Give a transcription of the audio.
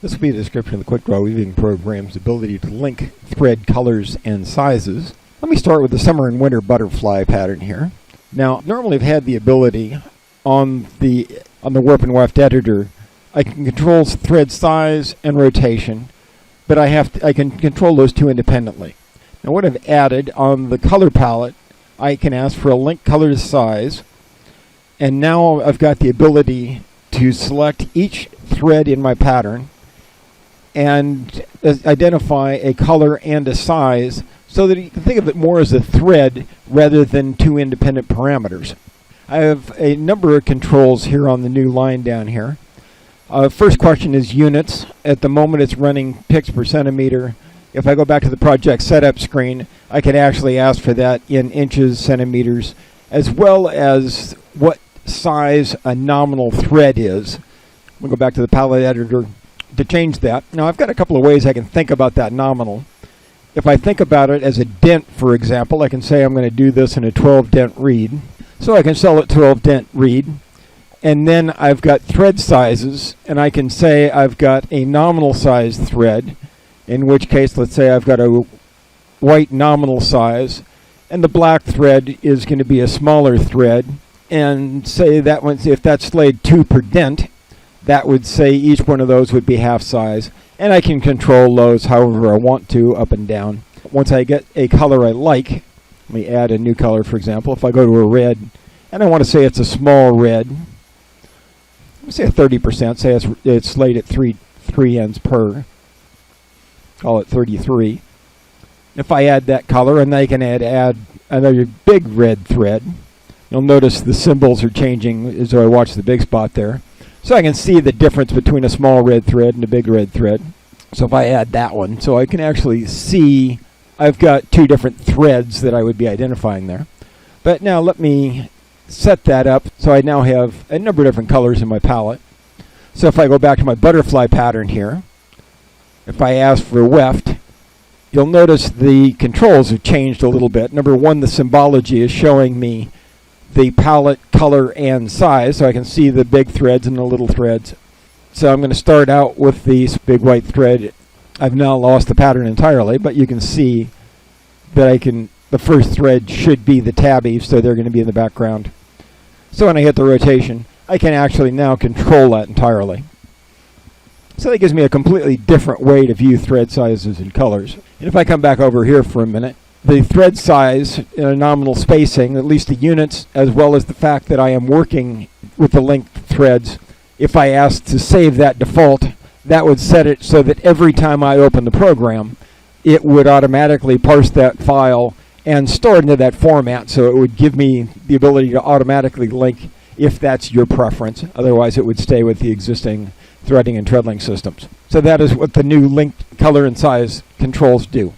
This will be a description of the Quickdraw weaving program's ability to link thread colors and sizes. Let me start with the summer and winter butterfly pattern here. Now, normally I've had the ability on the warp and weft editor, I can control thread size and rotation, but I can control those two independently. Now, what I've added on the color palette, I can ask for a link color size, and now I've got the ability to select each thread in my pattern and identify a color and a size so that you can think of it more as a thread rather than two independent parameters. I have a number of controls here on the new line down here. First question is units. At the moment it's running pix per centimeter. If I go back to the project setup screen, I can actually ask for that in inches, centimeters, as well as what size a nominal thread is. We'll go back to the palette editor to change that. Now I've got a couple of ways I can think about that nominal. If I think about it as a dent, for example, I can say I'm going to do this in a 12 dent reed. So I can sell it 12 dent reed. And then I've got thread sizes, and I can say I've got a nominal size thread, in which case let's say I've got a white nominal size, and the black thread is going to be a smaller thread, and say that one, if that's laid 2 per dent, that would say each one of those would be half size, and I can control those however I want to, up and down. Once I get a color I like, let me add a new color, for example. If I go to a red, and I want to say it's a small red, let me say a 30%, say it's laid at 3 ends per, call it 33. If I add that color, and I can add another big red thread, you'll notice the symbols are changing as though I watch the big spot there. So I can see the difference between a small red thread and a big red thread. So if I add that one, so I can actually see I've got 2 different threads that I would be identifying there. But now let me set that up so I now have a number of different colors in my palette. So if I go back to my butterfly pattern here, if I ask for weft, you'll notice the controls have changed a little bit. Number one, the symbology is showing me the palette, color, and size, so I can see the big threads and the little threads. So I'm going to start out with this big white thread. I've now lost the pattern entirely, but you can see that the first thread should be the tabby, so they're going to be in the background. So when I hit the rotation, I can actually now control that entirely. So that gives me a completely different way to view thread sizes and colors. And if I come back over here for a minute, the thread size in a nominal spacing, at least the units, as well as the fact that I am working with the linked threads, if I ask to save that default, that would set it so that every time I open the program, it would automatically parse that file and store it into that format, so it would give me the ability to automatically link if that's your preference. Otherwise, it would stay with the existing threading and treadling systems. So that is what the new linked color and size controls do.